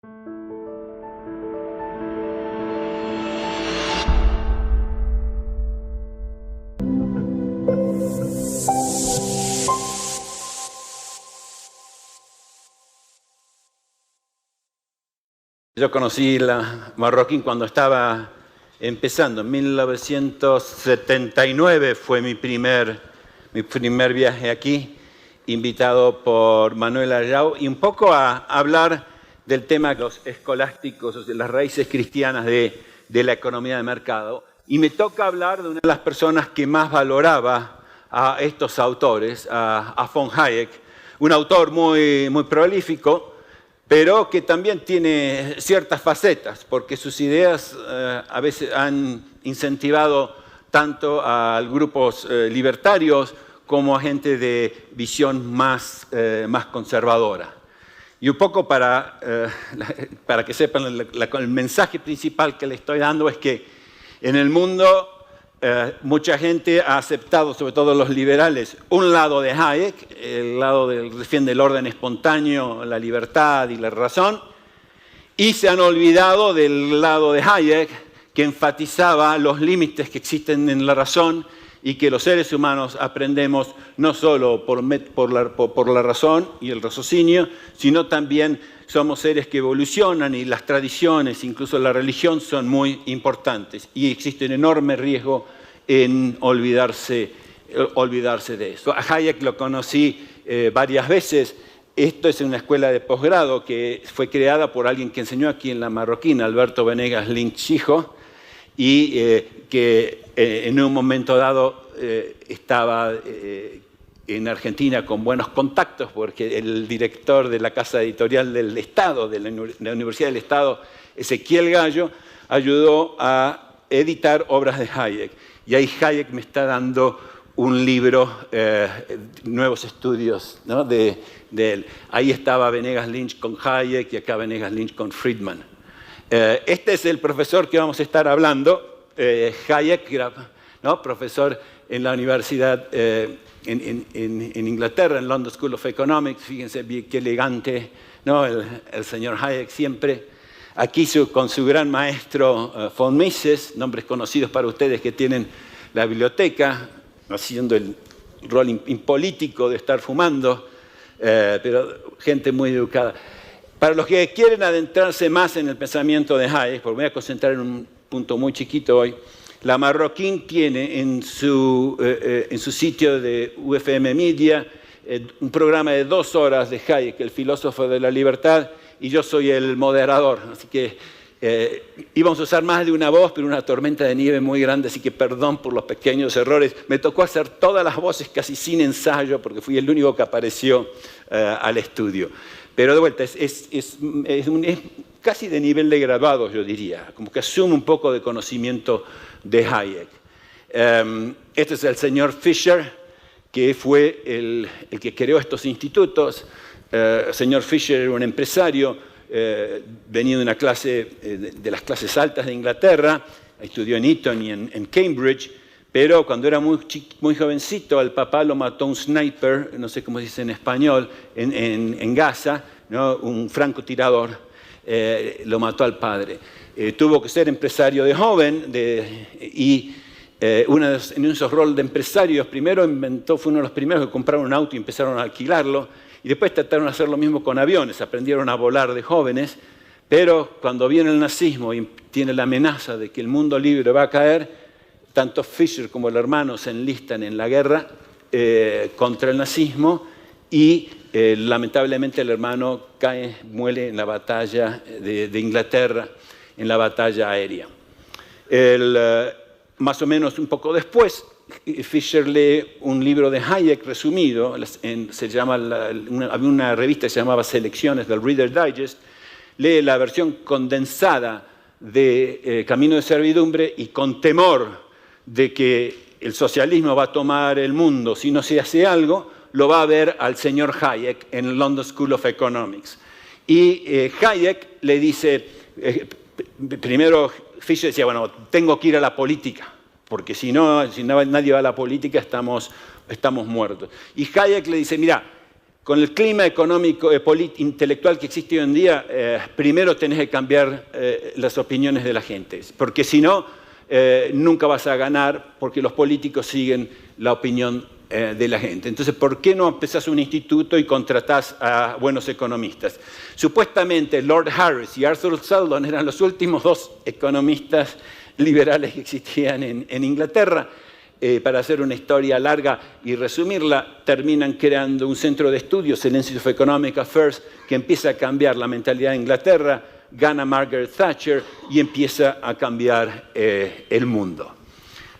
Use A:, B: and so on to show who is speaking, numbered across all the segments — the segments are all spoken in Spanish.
A: Yo conocí la Marroquín cuando estaba empezando. En 1979 fue mi primer viaje aquí, invitado por Manuel Ayau, y un poco a hablar del tema de los escolásticos, de las raíces cristianas de la economía de mercado. Y me toca hablar de una de las personas que más valoraba a estos autores, a von Hayek, un autor muy prolífico, pero que también tiene ciertas facetas, porque sus ideas a veces han incentivado tanto a grupos libertarios como a gente de visión más conservadora. Y un poco para que sepan, el mensaje principal que le estoy dando es que en el mundo mucha gente ha aceptado, sobre todo los liberales, un lado de Hayek, el lado del defiende el orden espontáneo, la libertad y la razón, y se han olvidado del lado de Hayek, que enfatizaba los límites que existen en la razón y que los seres humanos aprendemos no solo por la razón y el raciocinio, sino también somos seres que evolucionan y las tradiciones, incluso la religión, son muy importantes y existe un enorme riesgo en olvidarse de eso. A Hayek lo conocí varias veces. Esto es una escuela de posgrado que fue creada por alguien que enseñó aquí en la Marroquín, Alberto Venegas Lynch hijo, y que en un momento dado estaba en Argentina con buenos contactos, porque el director de la Casa Editorial del Estado, de la Universidad del Estado, Ezequiel Gallo, ayudó a editar obras de Hayek. Y ahí Hayek me está dando un libro, nuevos estudios, ¿no? de él. Ahí estaba Venegas Lynch con Hayek y acá Venegas Lynch con Friedman. Este es el profesor que vamos a estar hablando, Hayek, ¿no? Profesor en la universidad en Inglaterra, en London School of Economics. Fíjense qué elegante, ¿no? el señor Hayek siempre. Aquí con su gran maestro von Mises, nombres conocidos para ustedes que tienen la biblioteca, haciendo el rol impolítico de estar fumando, pero gente muy educada. Para los que quieren adentrarse más en el pensamiento de Hayek, porque me voy a concentrar en un punto muy chiquito hoy, la Marroquín tiene en su sitio de UFM Media un programa de 2 horas de Hayek, el filósofo de la libertad, y yo soy el moderador. Así que íbamos a usar más de una voz, pero una tormenta de nieve muy grande, así que perdón por los pequeños errores. Me tocó hacer todas las voces casi sin ensayo, porque fui el único que apareció al estudio. Pero de vuelta, es casi de nivel de grabado, yo diría, como que asume un poco de conocimiento de Hayek. Este es el señor Fisher, que fue el que creó estos institutos. El señor Fisher era un empresario, venía de una clase, de las clases altas de Inglaterra, estudió en Eton y en Cambridge, pero cuando era muy jovencito, al papá lo mató un sniper, no sé cómo se dice en español, en Gaza, ¿no? Un francotirador, lo mató al padre. Tuvo que ser empresario de joven y en esos roles de empresarios, primero fue uno de los primeros que compraron un auto y empezaron a alquilarlo, y después trataron de hacer lo mismo con aviones, aprendieron a volar de jóvenes, pero cuando viene el nazismo y tiene la amenaza de que el mundo libre va a caer, tanto Fisher como el hermano se enlistan en la guerra contra el nazismo y lamentablemente el hermano muere en la batalla de Inglaterra, en la batalla aérea. Más o menos un poco después, Fisher lee un libro de Hayek resumido, había una revista que se llamaba Selecciones del Reader's Digest, lee la versión condensada de Camino de Servidumbre y con temor de que el socialismo va a tomar el mundo si no se hace algo, lo va a ver al señor Hayek en London School of Economics. Y Hayek le dice, primero Fisher decía, bueno, tengo que ir a la política, porque si nadie va a la política estamos muertos. Y Hayek le dice, mira, con el clima económico intelectual que existe hoy en día, primero tenés que cambiar las opiniones de la gente, porque si no, nunca vas a ganar, porque los políticos siguen la opinión de la gente. Entonces, ¿por qué no empezás un instituto y contratás a buenos economistas? Supuestamente Lord Harris y Arthur Sheldon eran los últimos dos economistas liberales que existían en Inglaterra. Para hacer una historia larga y resumirla, terminan creando un centro de estudios, el Institute of Economic Affairs, que empieza a cambiar la mentalidad de Inglaterra, gana Margaret Thatcher y empieza a cambiar el mundo.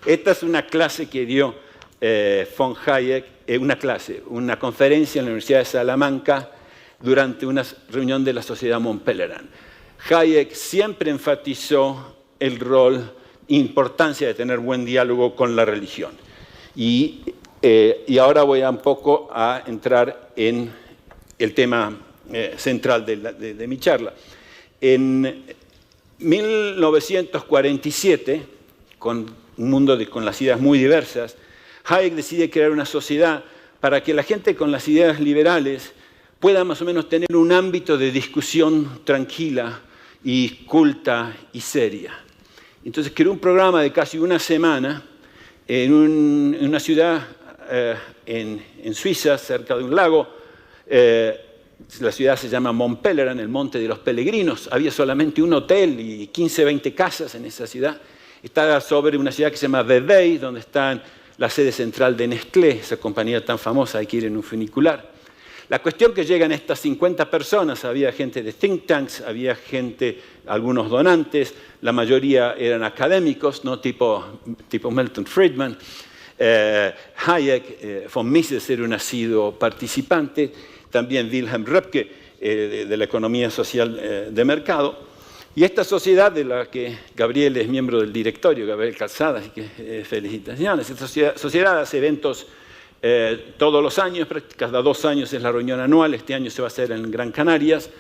A: Esta es una clase que dio von Hayek, una conferencia en la Universidad de Salamanca durante una reunión de la Sociedad Mont Pelerin. Hayek siempre enfatizó el rol, importancia de tener buen diálogo con la religión. Y ahora voy un poco a entrar en el tema central de mi charla. En 1947, con un mundo con las ideas muy diversas, Hayek decide crear una sociedad para que la gente con las ideas liberales pueda más o menos tener un ámbito de discusión tranquila y culta y seria. Entonces creó un programa de casi una semana en una ciudad en Suiza, cerca de un lago. La ciudad se llama Mont Pelerin, el Monte de los Peregrinos. Había solamente un hotel y 15, 20 casas en esa ciudad. Estaba sobre una ciudad que se llama Vevey, donde está la sede central de Nestlé, esa compañía tan famosa, hay que ir en un funicular. La cuestión que llegan estas 50 personas, había gente de think tanks, había gente, algunos donantes, la mayoría eran académicos, ¿no? tipo Milton Friedman. Hayek, von Mises era un asiduo participante, también Wilhelm Röpke, de la economía social de mercado. Y esta sociedad, de la que Gabriel es miembro del directorio, Gabriel Calzada, así que felicitaciones. Esta sociedad hace eventos todos los años, cada 2 años es la reunión anual, este año se va a hacer en Gran Canarias,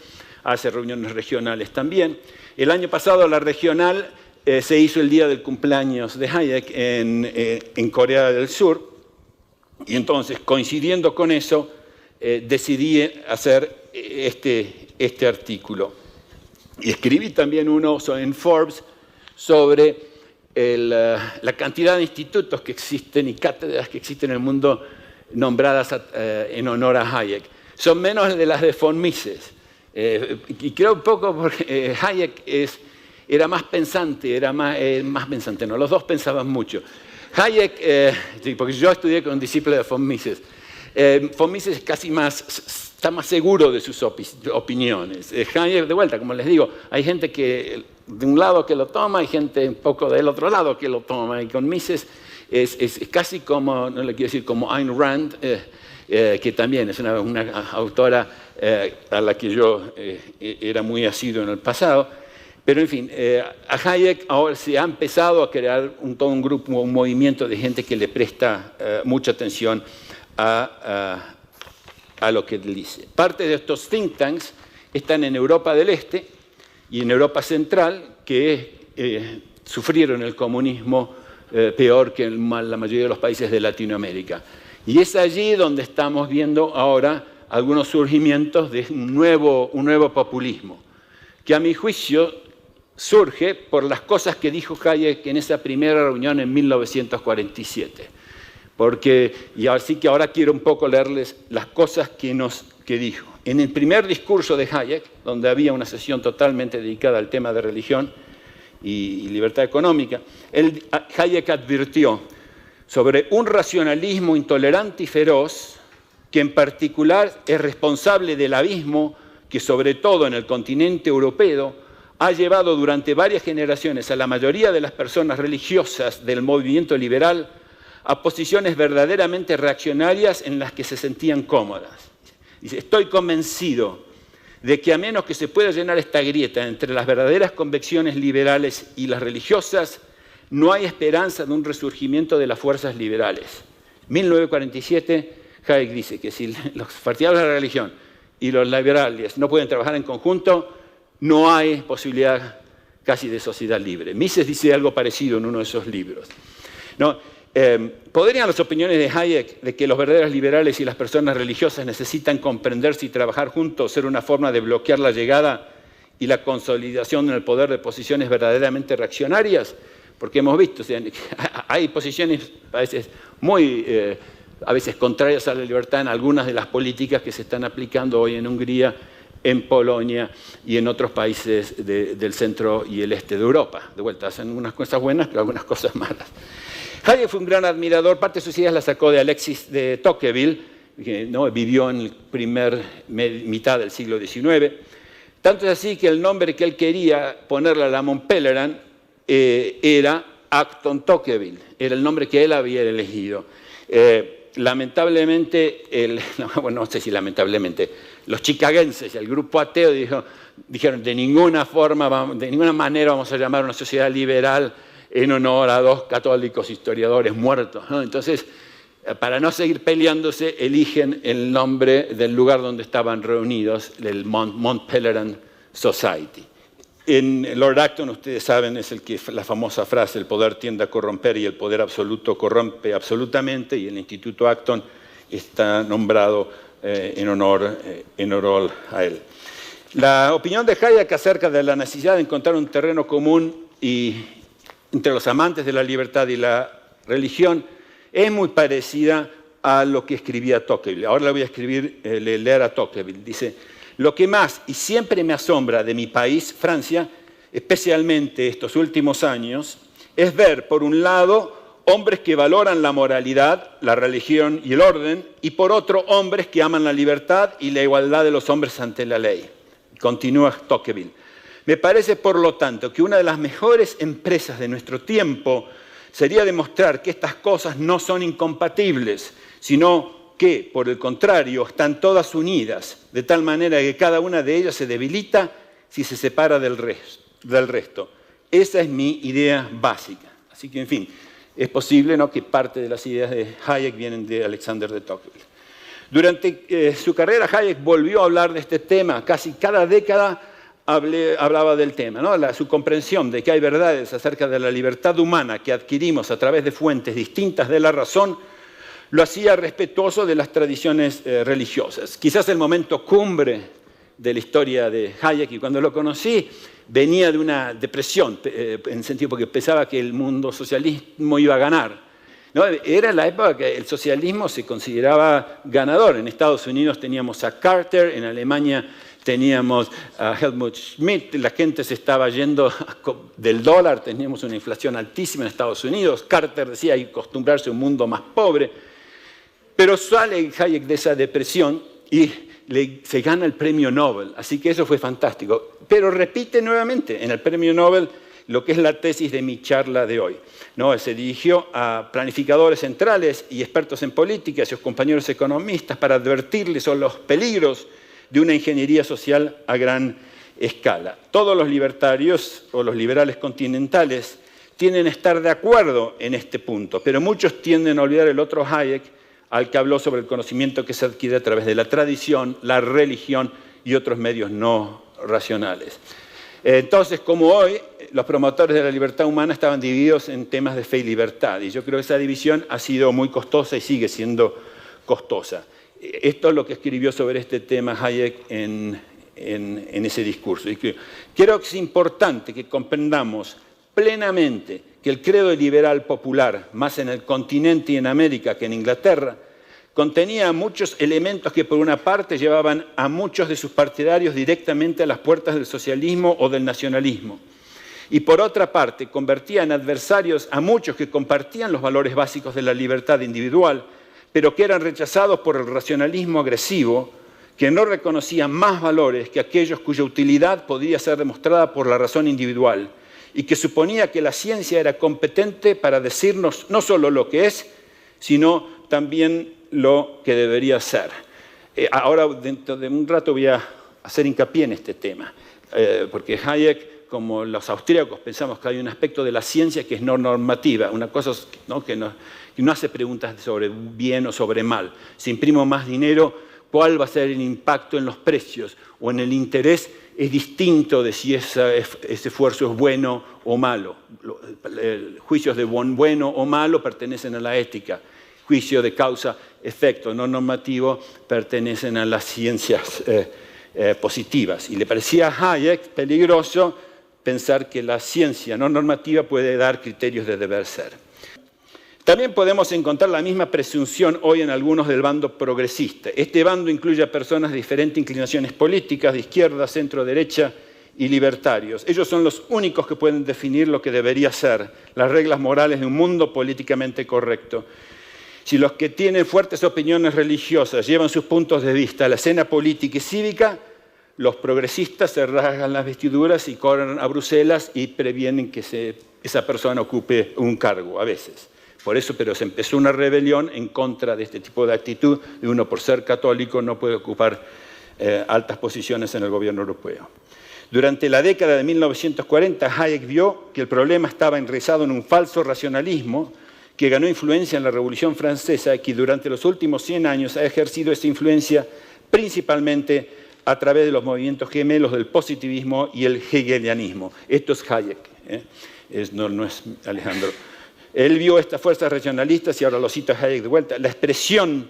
A: hace reuniones regionales también. El año pasado la regional se hizo el día del cumpleaños de Hayek en Corea del Sur, y entonces, coincidiendo con eso, decidí hacer este artículo. Y escribí también uno en Forbes sobre la cantidad de institutos que existen y cátedras que existen en el mundo nombradas en honor a Hayek. Son menos de las de von Mises. Y creo un poco porque Hayek era más pensante, no, los dos pensaban mucho. Hayek, porque yo estudié con un discípulo de von Mises. Von Mises es casi está más seguro de sus opiniones. Hayek, de vuelta, como les digo, hay gente que de un lado que lo toma, hay gente un poco del otro lado que lo toma. Y con Mises es casi como, no le quiero decir como Ayn Rand, que también es una autora a la que yo era muy asiduo en el pasado. Pero en fin, a Hayek ahora se ha empezado a crear todo un grupo, un movimiento de gente que le presta mucha atención a lo que él dice. Parte de estos think tanks están en Europa del Este y en Europa Central, que sufrieron el comunismo peor que la mayoría de los países de Latinoamérica. Y es allí donde estamos viendo ahora algunos surgimientos de un nuevo populismo, que a mi juicio surge por las cosas que dijo Hayek en esa primera reunión en 1947. Y así que ahora quiero un poco leerles las cosas que dijo. En el primer discurso de Hayek, donde había una sesión totalmente dedicada al tema de religión y libertad económica, Hayek advirtió sobre un racionalismo intolerante y feroz que en particular es responsable del abismo que sobre todo en el continente europeo ha llevado durante varias generaciones a la mayoría de las personas religiosas del movimiento liberal a posiciones verdaderamente reaccionarias en las que se sentían cómodas. Dice, estoy convencido de que a menos que se pueda llenar esta grieta entre las verdaderas convicciones liberales y las religiosas, no hay esperanza de un resurgimiento de las fuerzas liberales. 1947, Hayek dice que si los partidarios de la religión y los liberales no pueden trabajar en conjunto, no hay posibilidad casi de sociedad libre. Mises dice algo parecido en uno de esos libros. ¿No? ¿Podrían las opiniones de Hayek de que los verdaderos liberales y las personas religiosas necesitan comprenderse y trabajar juntos ser una forma de bloquear la llegada y la consolidación en el poder de posiciones verdaderamente reaccionarias? Porque hemos visto, o sea, hay posiciones a veces a veces contrarias a la libertad en algunas de las políticas que se están aplicando hoy en Hungría, en Polonia y en otros países del centro y el este de Europa. De vuelta, hacen unas cosas buenas, pero algunas cosas malas. Hayek fue un gran admirador, parte de sus ideas las sacó de Alexis de Tocqueville, que vivió en la primera mitad del siglo XIX. Tanto es así que el nombre que él quería ponerle a la Mont Pelerin era Acton Tocqueville, era el nombre que él había elegido. Lamentablemente, bueno, no sé si lamentablemente, los chicagenses, el grupo ateo dijeron de ninguna manera vamos a llamar a una sociedad liberal en honor a dos católicos historiadores muertos, ¿no? Entonces, para no seguir peleándose, eligen el nombre del lugar donde estaban reunidos, el Mont Pelerin Society. En Lord Acton, ustedes saben, es la famosa frase, el poder tiende a corromper y el poder absoluto corrompe absolutamente, y el Instituto Acton está nombrado en honor a él. La opinión de Hayek acerca de la necesidad de encontrar un terreno común entre los amantes de la libertad y la religión es muy parecida a lo que escribía Tocqueville. Ahora le voy a leer a Tocqueville. Dice: lo que más y siempre me asombra de mi país, Francia, especialmente estos últimos años, es ver, por un lado, hombres que valoran la moralidad, la religión y el orden, y por otro, hombres que aman la libertad y la igualdad de los hombres ante la ley. Continúa Tocqueville. Me parece, por lo tanto, que una de las mejores empresas de nuestro tiempo sería demostrar que estas cosas no son incompatibles, sino que, por el contrario, están todas unidas, de tal manera que cada una de ellas se debilita si se separa del resto. Esa es mi idea básica. Así que, en fin, es posible, ¿no?, que parte de las ideas de Hayek vienen de Alexander de Tocqueville. Durante su carrera, Hayek volvió a hablar de este tema. Casi cada década hablaba del tema, ¿no? Su comprensión de que hay verdades acerca de la libertad humana que adquirimos a través de fuentes distintas de la razón lo hacía respetuoso de las tradiciones religiosas. Quizás el momento cumbre de la historia de Hayek, y cuando lo conocí venía de una depresión, en el sentido porque pensaba que el mundo socialismo iba a ganar, ¿no? Era la época que el socialismo se consideraba ganador. En Estados Unidos teníamos a Carter, en Alemania teníamos a Helmut Schmidt, la gente se estaba yendo del dólar, teníamos una inflación altísima en Estados Unidos. Carter decía hay que acostumbrarse a un mundo más pobre. Pero sale Hayek de esa depresión y se gana el premio Nobel, así que eso fue fantástico. Pero repite nuevamente en el premio Nobel lo que es la tesis de mi charla de hoy, ¿no? Se dirigió a planificadores centrales y expertos en política, a sus compañeros economistas, para advertirles sobre los peligros de una ingeniería social a gran escala. Todos los libertarios o los liberales continentales tienden a estar de acuerdo en este punto, pero muchos tienden a olvidar el otro Hayek, al que habló sobre el conocimiento que se adquiere a través de la tradición, la religión y otros medios no racionales. Entonces, como hoy, los promotores de la libertad humana estaban divididos en temas de fe y libertad, y yo creo que esa división ha sido muy costosa y sigue siendo costosa. Esto es lo que escribió sobre este tema Hayek en ese discurso. Y creo que es importante que comprendamos plenamente que el credo liberal popular, más en el continente y en América que en Inglaterra, contenía muchos elementos que por una parte llevaban a muchos de sus partidarios directamente a las puertas del socialismo o del nacionalismo, y por otra parte convertía en adversarios a muchos que compartían los valores básicos de la libertad individual, pero que eran rechazados por el racionalismo agresivo, que no reconocía más valores que aquellos cuya utilidad podía ser demostrada por la razón individual, y que suponía que la ciencia era competente para decirnos no solo lo que es, sino también lo que debería ser. Ahora, dentro de un rato, voy a hacer hincapié en este tema, porque Hayek, como los austríacos, pensamos que hay un aspecto de la ciencia que es no normativa, una cosa, ¿no?, que no hace preguntas sobre bien o sobre mal. Si imprimo más dinero, ¿cuál va a ser el impacto en los precios o en el interés es distinto de si ese esfuerzo es bueno o malo. Juicios de bueno o malo pertenecen a la ética. Juicio de causa-efecto no normativo pertenecen a las ciencias positivas. Y le parecía a Hayek peligroso pensar que la ciencia no normativa puede dar criterios de deber ser. También podemos encontrar la misma presunción hoy en algunos del bando progresista. Este bando incluye a personas de diferentes inclinaciones políticas, de izquierda, centro-derecha y libertarios. Ellos son los únicos que pueden definir lo que debería ser las reglas morales de un mundo políticamente correcto. Si los que tienen fuertes opiniones religiosas llevan sus puntos de vista a la escena política y cívica, los progresistas se rasgan las vestiduras y corren a Bruselas y previenen que esa persona ocupe un cargo, a veces. Por eso, pero se empezó una rebelión en contra de este tipo de actitud, y uno por ser católico no puede ocupar altas posiciones en el gobierno europeo. Durante la década de 1940, Hayek vio que el problema estaba enraizado en un falso racionalismo que ganó influencia en la Revolución Francesa y que durante los últimos 100 años ha ejercido esa influencia principalmente a través de los movimientos gemelos del positivismo y el hegelianismo. Esto es Hayek, no es Alejandro. Él vio estas fuerzas racionalistas, y ahora lo cita Hayek de vuelta, la expresión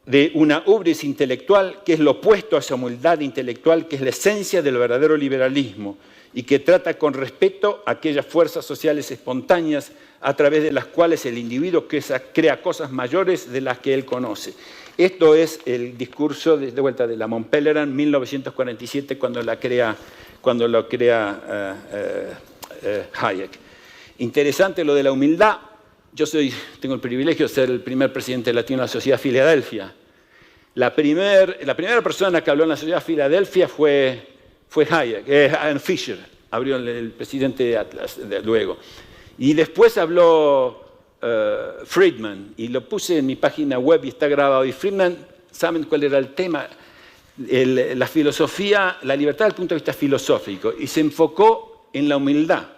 A: de una ubris intelectual que es lo opuesto a esa humildad intelectual que es la esencia del verdadero liberalismo y que trata con respeto a aquellas fuerzas sociales espontáneas a través de las cuales el individuo crea cosas mayores de las que él conoce. Esto es el discurso de vuelta de la Mont Pelerin, 1947, cuando lo crea Hayek. Interesante lo de la humildad. Yo tengo el privilegio de ser el primer presidente latino de la Sociedad Filadelfia. La primera persona que habló en la Sociedad Filadelfia fue Hayek, Ian Fisher, abrió el presidente de Atlas luego. Y después habló Friedman, y lo puse en mi página web y está grabado. Y Friedman, ¿saben cuál era el tema? La filosofía, la libertad desde el punto de vista filosófico, y se enfocó en la humildad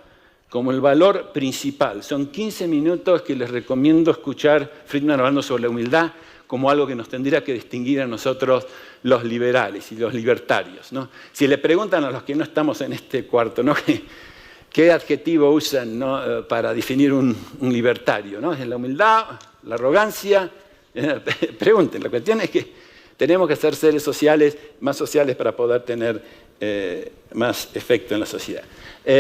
A: como el valor principal. Son 15 minutos que les recomiendo escuchar Friedman hablando sobre la humildad como algo que nos tendría que distinguir a nosotros los liberales y los libertarios, ¿no? Si le preguntan a los que no estamos en este cuarto, ¿no? ¿Qué adjetivo usan, ¿no? Para definir un libertario, ¿no? ¿Es la humildad, la arrogancia? Pregunten, la cuestión es que tenemos que ser seres sociales, más sociales para poder tener más efecto en la sociedad.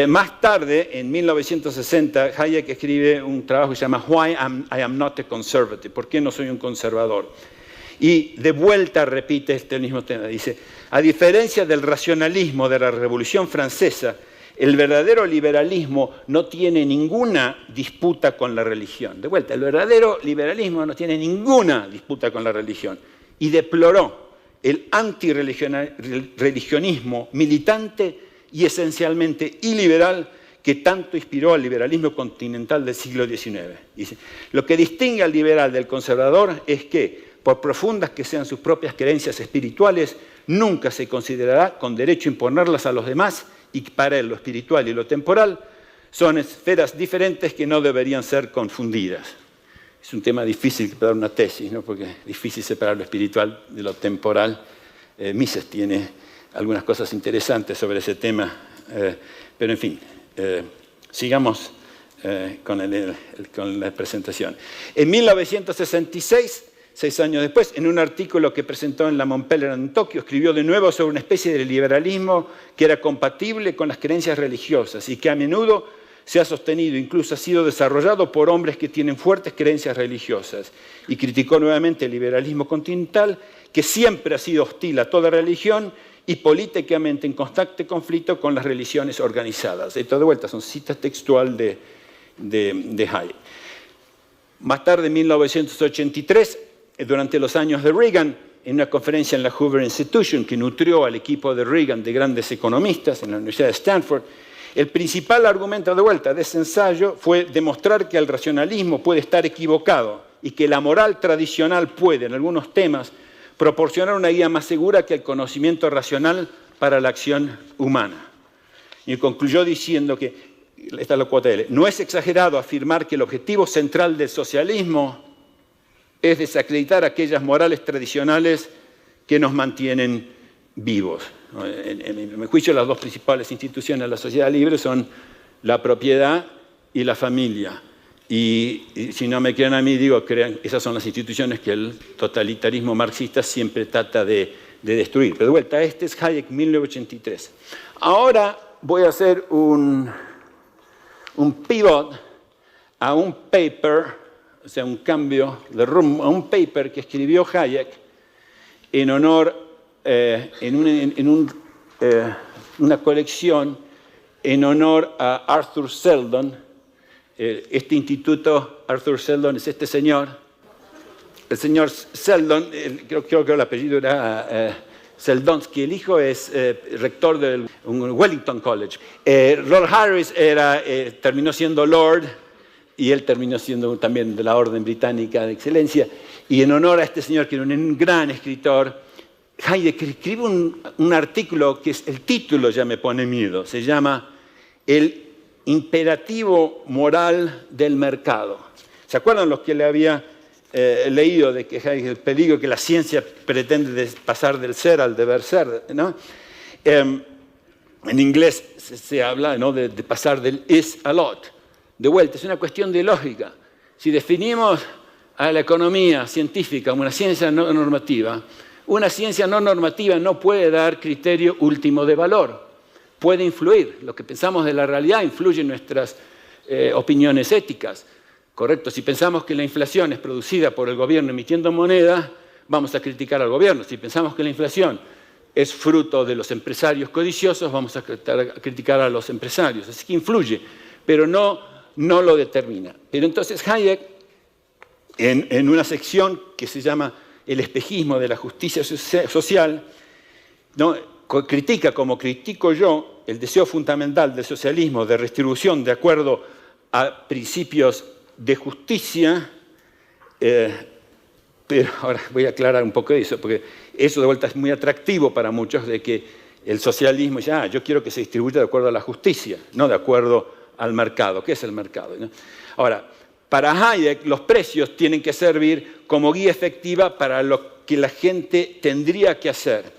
A: Más tarde, en 1960, Hayek escribe un trabajo que se llama Why I am not a conservative, ¿por qué no soy un conservador? Y de vuelta repite este mismo tema, dice, a diferencia del racionalismo de la Revolución Francesa, el verdadero liberalismo no tiene ninguna disputa con la religión. De vuelta, el verdadero liberalismo no tiene ninguna disputa con la religión. Y deploró el antirreligionismo militante y esencialmente iliberal que tanto inspiró al liberalismo continental del siglo XIX. Dice, lo que distingue al liberal del conservador es que, por profundas que sean sus propias creencias espirituales, nunca se considerará con derecho a imponerlas a los demás, y para él lo espiritual y lo temporal son esferas diferentes que no deberían ser confundidas. Es un tema difícil para dar una tesis, ¿no? Porque es difícil separar lo espiritual de lo temporal. Mises tiene algunas cosas interesantes sobre ese tema, pero en fin, sigamos con la presentación. En 1966, 6 años después, en un artículo que presentó en la Mont Pelerin en Tokio, escribió de nuevo sobre una especie de liberalismo que era compatible con las creencias religiosas y que a menudo se ha sostenido, incluso ha sido desarrollado por hombres que tienen fuertes creencias religiosas. Y criticó nuevamente el liberalismo continental, que siempre ha sido hostil a toda religión y políticamente en constante conflicto con las religiones organizadas. Esto de vuelta son citas textual de Hayek. Más tarde, en 1983, durante los años de Reagan, en una conferencia en la Hoover Institution que nutrió al equipo de Reagan de grandes economistas en la Universidad de Stanford, el principal argumento de vuelta de ese ensayo fue demostrar que el racionalismo puede estar equivocado y que la moral tradicional puede, en algunos temas, proporcionar una guía más segura que el conocimiento racional para la acción humana. Y concluyó diciendo que, esta es la cuota de él, no es exagerado afirmar que el objetivo central del socialismo es desacreditar aquellas morales tradicionales que nos mantienen vivos. En mi juicio, las dos principales instituciones de la sociedad libre son la propiedad y la familia. Y si no me creen a mí, digo, esas son las instituciones que el totalitarismo marxista siempre trata de destruir. Pero de vuelta, este es Hayek, 1983. Ahora voy a hacer un pivot a un paper, o sea, un cambio de rumbo, a un paper que escribió Hayek en honor, una colección en honor a Arthur Seldon. Este instituto, Arthur Seldon, es este señor. El señor Seldon, creo que el apellido era Seldonsky, el hijo es rector del Wellington College. Lord Harris terminó siendo Lord, y él terminó siendo también de la Orden Británica de Excelencia. Y en honor a este señor, que era un gran escritor, Hayek escribe un artículo que el título ya me pone miedo. Se llama El imperativo moral del mercado. ¿Se acuerdan los que le había leído de que el peligro que la ciencia pretende pasar del ser al deber ser, ¿no? En inglés se habla, ¿no?, de pasar del is al ought. De vuelta, es una cuestión de lógica. Si definimos a la economía científica como una ciencia no normativa, una ciencia no normativa no puede dar criterio último de valor. Puede influir. Lo que pensamos de la realidad influye en nuestras opiniones éticas. ¿Correcto? Si pensamos que la inflación es producida por el gobierno emitiendo moneda, vamos a criticar al gobierno. Si pensamos que la inflación es fruto de los empresarios codiciosos, vamos a criticar a los empresarios. Así que influye, pero no lo determina. Pero entonces Hayek, en una sección que se llama El espejismo de la justicia social, ¿no?, critica, como critico yo, el deseo fundamental del socialismo de redistribución de acuerdo a principios de justicia, pero ahora voy a aclarar un poco eso, porque eso de vuelta es muy atractivo para muchos, de que el socialismo dice, yo quiero que se distribuya de acuerdo a la justicia, no de acuerdo al mercado. ¿Qué es el mercado?, ¿no? Ahora, para Hayek, los precios tienen que servir como guía efectiva para lo que la gente tendría que hacer,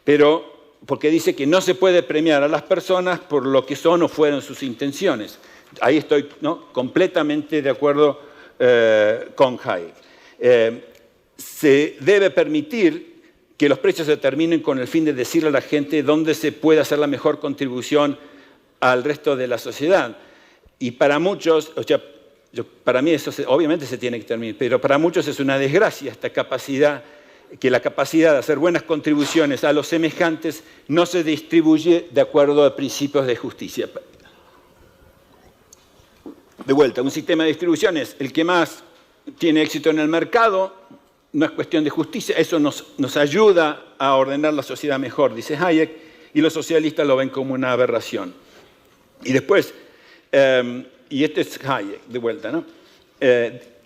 A: pero porque dice que no se puede premiar a las personas por lo que son o fueron sus intenciones. Ahí estoy, ¿no?, completamente de acuerdo con Hayek. Se debe permitir que los precios se determinen con el fin de decirle a la gente dónde se puede hacer la mejor contribución al resto de la sociedad. Y para muchos, o sea, para mí eso obviamente se tiene que terminar, pero para muchos es una desgracia esta capacidad, que la capacidad de hacer buenas contribuciones a los semejantes no se distribuye de acuerdo a principios de justicia. De vuelta, un sistema de distribución es el que más tiene éxito en el mercado, no es cuestión de justicia, eso nos ayuda a ordenar la sociedad mejor, dice Hayek, y los socialistas lo ven como una aberración. Y después, y este es Hayek, de vuelta, ¿no?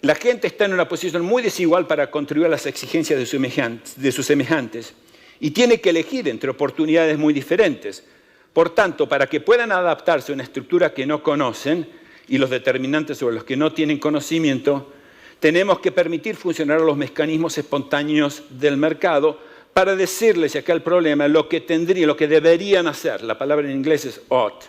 A: La gente está en una posición muy desigual para contribuir a las exigencias de sus semejantes y tiene que elegir entre oportunidades muy diferentes. Por tanto, para que puedan adaptarse a una estructura que no conocen y los determinantes sobre los que no tienen conocimiento, tenemos que permitir funcionar los mecanismos espontáneos del mercado para decirles, y acá el problema, lo que deberían hacer. La palabra en inglés es ought.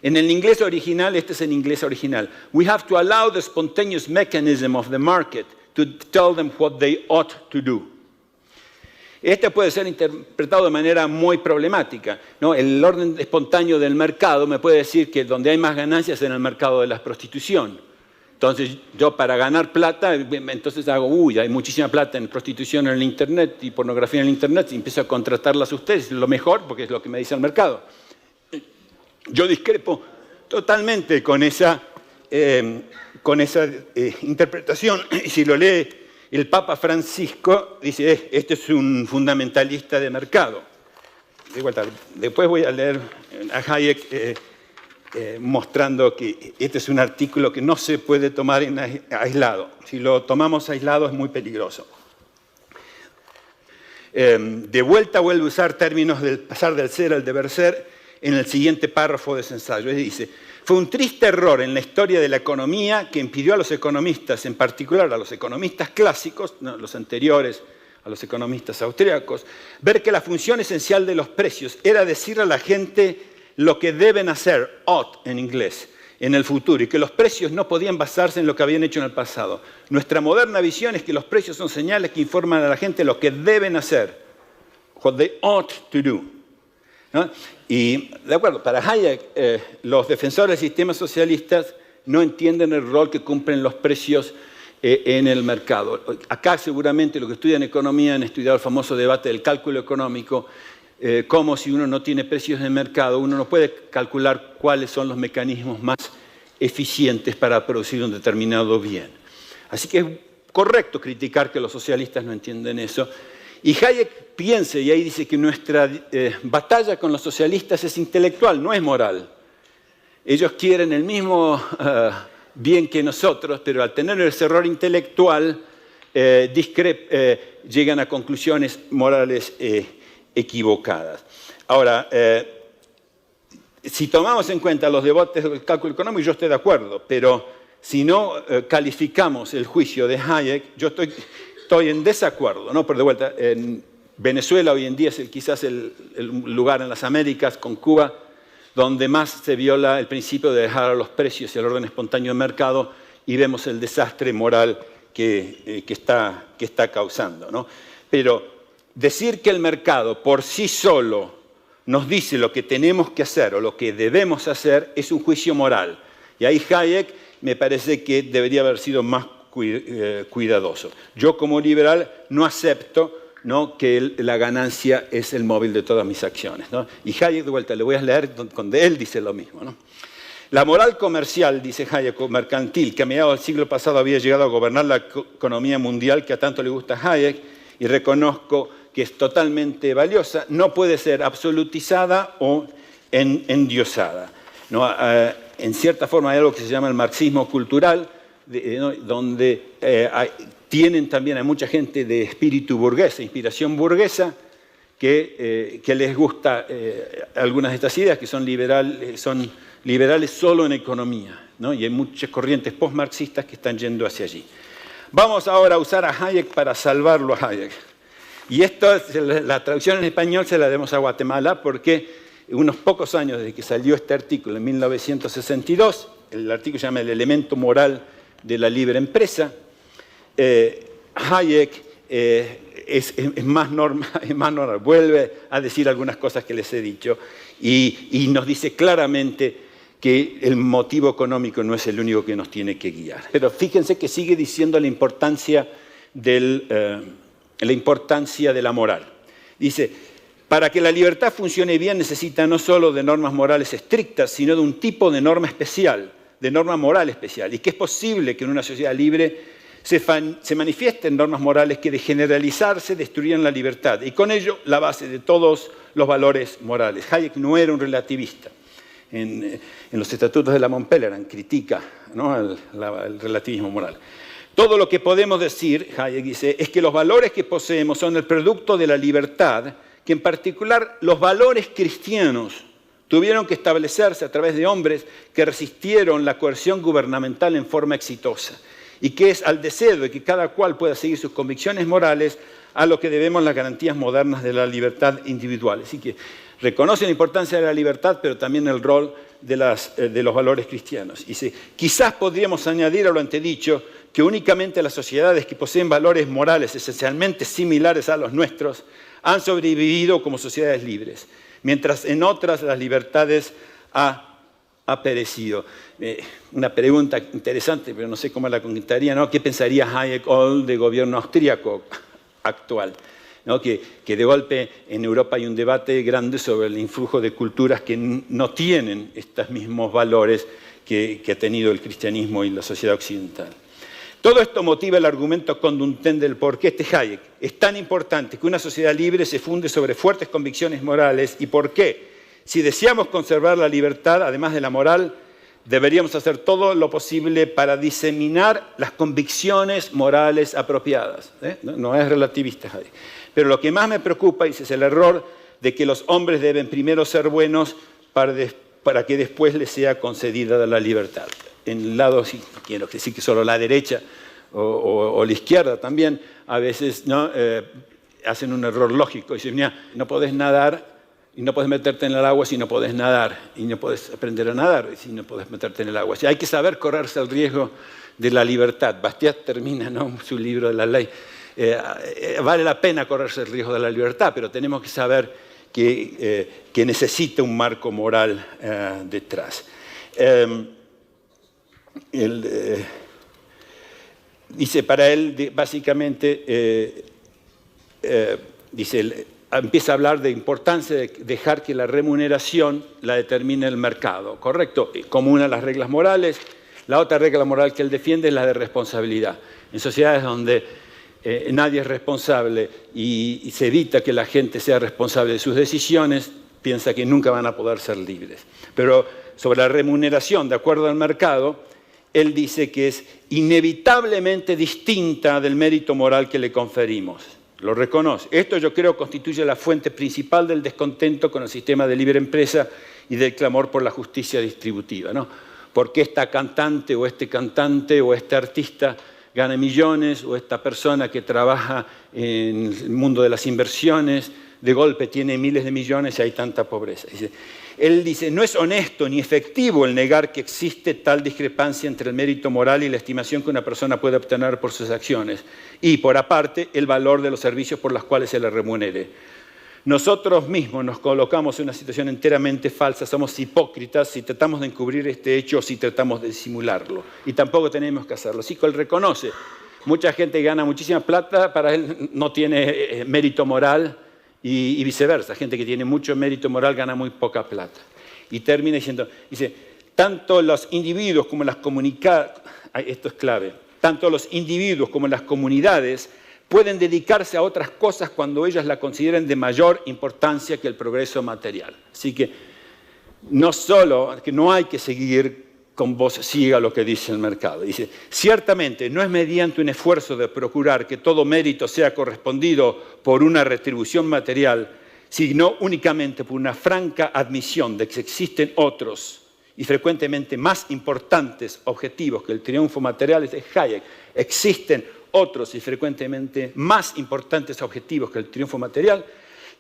A: En el inglés original, este es en inglés original. We have to allow the spontaneous mechanism of the market to tell them what they ought to do. Este puede ser interpretado de manera muy problemática, ¿no? El orden espontáneo del mercado me puede decir que donde hay más ganancias es en el mercado de la prostitución. Entonces, yo para ganar plata, entonces hago, hay muchísima plata en prostitución en el Internet y pornografía en el Internet, y empiezo a contratarlas a ustedes, lo mejor, porque es lo que me dice el mercado. Yo discrepo totalmente con esa interpretación, y si lo lee el Papa Francisco, dice, este es un fundamentalista de mercado. De vuelta, después voy a leer a Hayek mostrando que este es un artículo que no se puede tomar aislado. Si lo tomamos aislado es muy peligroso. De vuelta vuelve a usar términos del pasar del ser al deber ser en el siguiente párrafo de ese ensayo. Dice, fue un triste error en la historia de la economía que impidió a los economistas, en particular a los economistas clásicos, no, los anteriores a los economistas austríacos, ver que la función esencial de los precios era decir a la gente lo que deben hacer, ought en inglés, en el futuro, y que los precios no podían basarse en lo que habían hecho en el pasado. Nuestra moderna visión es que los precios son señales que informan a la gente lo que deben hacer, what they ought to do, ¿no? Y, de acuerdo, para Hayek, los defensores del sistema socialistas no entienden el rol que cumplen los precios en el mercado. Acá seguramente los que estudian economía han estudiado el famoso debate del cálculo económico, como si uno no tiene precios de mercado, uno no puede calcular cuáles son los mecanismos más eficientes para producir un determinado bien. Así que es correcto criticar que los socialistas no entienden eso. Y Hayek piensa, y ahí dice que nuestra batalla con los socialistas es intelectual, no es moral. Ellos quieren el mismo bien que nosotros, pero al tener ese error intelectual, llegan a conclusiones morales equivocadas. Ahora, si tomamos en cuenta los debates del cálculo económico, yo estoy de acuerdo, pero si no calificamos el juicio de Hayek, yo estoy en desacuerdo, ¿no? Pero de vuelta, en Venezuela hoy en día es quizás el lugar en las Américas, con Cuba, donde más se viola el principio de dejar a los precios y el orden espontáneo del mercado, y vemos el desastre moral que está causando, ¿no? Pero decir que el mercado por sí solo nos dice lo que tenemos que hacer o lo que debemos hacer es un juicio moral. Y ahí Hayek me parece que debería haber sido más cuidadoso. Yo como liberal no acepto, ¿no?, que la ganancia es el móvil de todas mis acciones, ¿no? Y Hayek, de vuelta, le voy a leer donde él dice lo mismo, ¿no? La moral comercial, dice Hayek, o mercantil, que a mediados del siglo pasado había llegado a gobernar la economía mundial, que a tanto le gusta a Hayek, y reconozco que es totalmente valiosa, no puede ser absolutizada o endiosada, ¿no? En cierta forma hay algo que se llama el marxismo cultural, ¿no?, donde tienen también a mucha gente de espíritu burgués, inspiración burguesa, que les gusta algunas de estas ideas, que son liberales solo en economía, ¿no? Y hay muchas corrientes post-marxistas que están yendo hacia allí. Vamos ahora a usar a Hayek para salvarlo a Hayek. Y esto, la traducción en español se la demos a Guatemala, porque unos pocos años desde que salió este artículo, en 1962, el artículo se llama El elemento moral de la libre empresa, Hayek es más normal, vuelve a decir algunas cosas que les he dicho y nos dice claramente que el motivo económico no es el único que nos tiene que guiar. Pero fíjense que sigue diciendo la importancia de la moral. Dice, para que la libertad funcione bien necesita no solo de normas morales estrictas, sino de un tipo de norma especial, de norma moral especial, y que es posible que en una sociedad libre se manifiesten normas morales que de generalizarse destruirían la libertad, y con ello la base de todos los valores morales. Hayek no era un relativista. En los estatutos de la Montpellier critica, ¿no?, el relativismo moral. Todo lo que podemos decir, Hayek dice, es que los valores que poseemos son el producto de la libertad, que en particular los valores cristianos tuvieron que establecerse a través de hombres que resistieron la coerción gubernamental en forma exitosa, y que es al deseo de que cada cual pueda seguir sus convicciones morales a lo que debemos las garantías modernas de la libertad individual. Así que reconoce la importancia de la libertad, pero también el rol de los valores cristianos. Y dice, quizás podríamos añadir a lo antedicho que únicamente las sociedades que poseen valores morales esencialmente similares a los nuestros han sobrevivido como sociedades libres, mientras en otras las libertades ha perecido. Una pregunta interesante, pero no sé cómo la contestaría, ¿no? ¿Qué pensaría Hayek hoy del gobierno austríaco actual? ¿No? Que de golpe en Europa hay un debate grande sobre el influjo de culturas que no tienen estos mismos valores que ha tenido el cristianismo y la sociedad occidental. Todo esto motiva el argumento contundente del por qué Hayek es tan importante que una sociedad libre se funde sobre fuertes convicciones morales y por qué, si deseamos conservar la libertad, además de la moral, deberíamos hacer todo lo posible para diseminar las convicciones morales apropiadas. No es relativista, Hayek. Pero lo que más me preocupa es el error de que los hombres deben primero ser buenos para que después les sea concedida la libertad. En el lado, sí, quiero decir que solo la derecha o la izquierda también, a veces, ¿no?, hacen un error lógico. Dicen, mira, no podés nadar y no podés meterte en el agua si no podés nadar. Y no podés aprender a nadar si no podés meterte en el agua. O sea, hay que saber correrse el riesgo de la libertad. Bastiat termina, ¿no?, su libro de la ley. Vale la pena correrse el riesgo de la libertad, pero tenemos que saber que necesita un marco moral detrás. Dice, para él, básicamente, empieza a hablar de importancia de dejar que la remuneración la determine el mercado, ¿correcto? Como una de las reglas morales. La otra regla moral que él defiende es la de responsabilidad. En sociedades donde nadie es responsable y se evita que la gente sea responsable de sus decisiones, piensa que nunca van a poder ser libres. Pero sobre la remuneración, de acuerdo al mercado, él dice que es inevitablemente distinta del mérito moral que le conferimos. Lo reconoce. Esto, yo creo, constituye la fuente principal del descontento con el sistema de libre empresa y del clamor por la justicia distributiva, ¿no? ¿Por qué esta cantante o este artista gana millones, o esta persona que trabaja en el mundo de las inversiones de golpe tiene miles de millones y hay tanta pobreza? Él dice, no es honesto ni efectivo el negar que existe tal discrepancia entre el mérito moral y la estimación que una persona puede obtener por sus acciones, y por aparte el valor de los servicios por los cuales se le remunere. Nosotros mismos nos colocamos en una situación enteramente falsa, somos hipócritas si tratamos de encubrir este hecho o si tratamos de disimularlo. Y tampoco tenemos que hacerlo. Así que él reconoce, mucha gente gana muchísima plata, para él no tiene mérito moral, y viceversa. Gente que tiene mucho mérito moral gana muy poca plata. Y termina diciendo, dice, tanto los individuos como las comunidades, esto es clave, tanto los individuos como las comunidades pueden dedicarse a otras cosas cuando ellas la consideren de mayor importancia que el progreso material. Así que no solo que no hay que seguir con voz ciega lo que dice el mercado. Dice, ciertamente no es mediante un esfuerzo de procurar que todo mérito sea correspondido por una retribución material, sino únicamente por una franca admisión de que existen otros y frecuentemente más importantes objetivos que el triunfo material. Es de Hayek. Existen otros y frecuentemente más importantes objetivos que el triunfo material,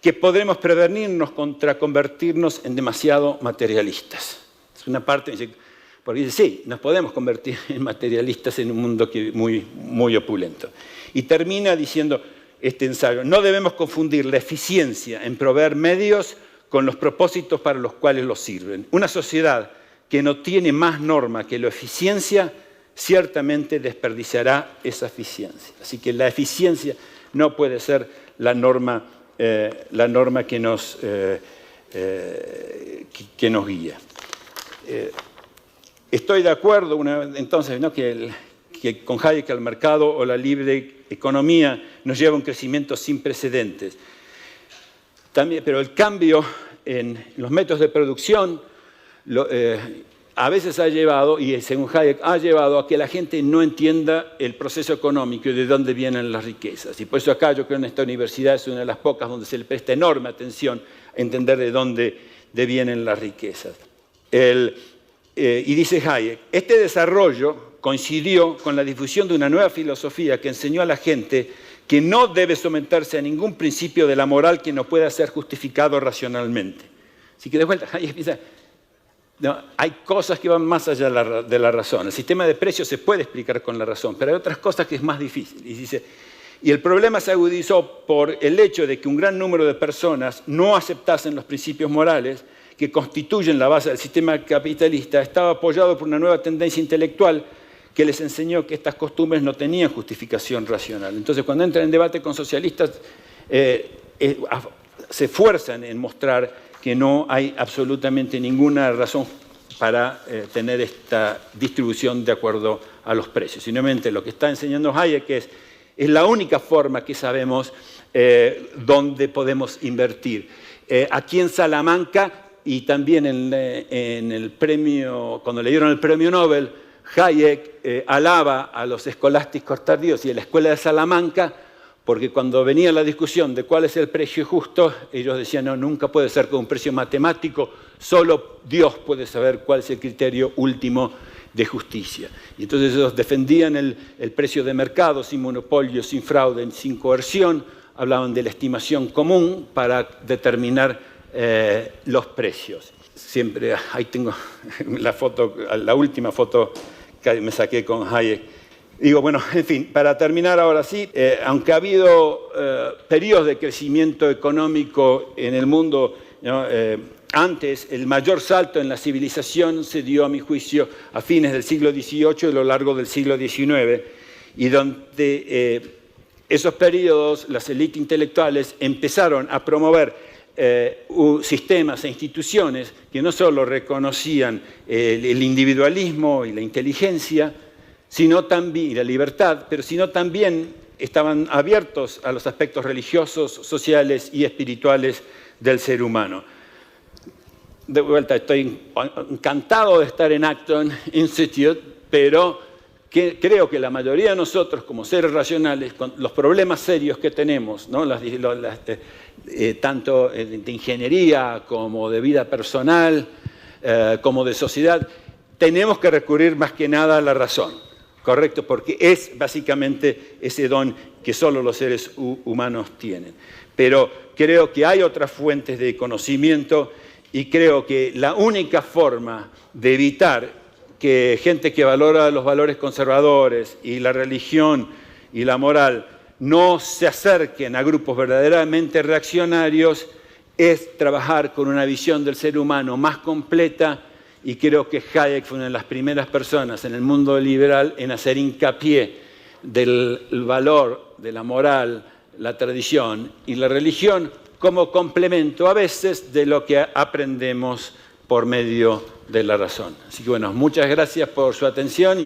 A: que podremos prevenirnos contra convertirnos en demasiado materialistas. Es una parte, porque dice, sí, nos podemos convertir en materialistas en un mundo muy opulento. Y termina diciendo este ensayo, no debemos confundir la eficiencia en proveer medios con los propósitos para los cuales los sirven. Una sociedad que no tiene más norma que la eficiencia ciertamente desperdiciará esa eficiencia. Así que la eficiencia no puede ser la norma que nos guía. Estoy de acuerdo, entonces, ¿no?, que con Hayek el mercado o la libre economía nos lleva a un crecimiento sin precedentes. También, pero el cambio en los métodos de producción a veces ha llevado, y según Hayek, ha llevado a que la gente no entienda el proceso económico y de dónde vienen las riquezas. Y por eso acá yo creo que en esta universidad es una de las pocas donde se le presta enorme atención a entender de dónde vienen las riquezas. Y dice Hayek, este desarrollo coincidió con la difusión de una nueva filosofía que enseñó a la gente que no debe someterse a ningún principio de la moral que no pueda ser justificado racionalmente. Así que de vuelta Hayek piensa, no, hay cosas que van más allá de la razón. El sistema de precios se puede explicar con la razón, pero hay otras cosas que es más difícil. Y dice, y el problema se agudizó por el hecho de que un gran número de personas no aceptasen los principios morales que constituyen la base del sistema capitalista. Estaba apoyado por una nueva tendencia intelectual que les enseñó que estas costumbres no tenían justificación racional. Entonces, cuando entran en debate con socialistas, se esfuerzan en mostrar que no hay absolutamente ninguna razón para tener esta distribución de acuerdo a los precios. Simplemente lo que está enseñando Hayek es la única forma que sabemos dónde podemos invertir. Aquí en Salamanca, y también en el premio, cuando le dieron el premio Nobel, Hayek alaba a los escolásticos tardíos y a la escuela de Salamanca, porque cuando venía la discusión de cuál es el precio justo, ellos decían, no, nunca puede ser con un precio matemático, solo Dios puede saber cuál es el criterio último de justicia. Y entonces ellos defendían el precio de mercado, sin monopolio, sin fraude, sin coerción, hablaban de la estimación común para determinar los precios. Siempre, ahí tengo la foto, la última foto que me saqué con Hayek. Digo, bueno, en fin, para terminar ahora sí, aunque ha habido periodos de crecimiento económico en el mundo, ¿no? Antes, el mayor salto en la civilización se dio, a mi juicio, a fines del siglo XVIII y a lo largo del siglo XIX, y donde esos periodos, las élites intelectuales empezaron a promover sistemas e instituciones que no solo reconocían el individualismo y la inteligencia, sino también, y la libertad, pero sino también estaban abiertos a los aspectos religiosos, sociales y espirituales del ser humano. De vuelta, estoy encantado de estar en Acton Institute, pero creo que la mayoría de nosotros, como seres racionales, con los problemas serios que tenemos, ¿no? Tanto de ingeniería como de vida personal, como de sociedad, tenemos que recurrir más que nada a la razón, ¿correcto? Porque es básicamente ese don que solo los seres humanos tienen. Pero creo que hay otras fuentes de conocimiento y creo que la única forma de evitar que gente que valora los valores conservadores y la religión y la moral no se acerquen a grupos verdaderamente reaccionarios es trabajar con una visión del ser humano más completa, y creo que Hayek fue una de las primeras personas en el mundo liberal en hacer hincapié del valor de la moral, la tradición y la religión como complemento a veces de lo que aprendemos por medio de la razón. Así que bueno, muchas gracias por su atención.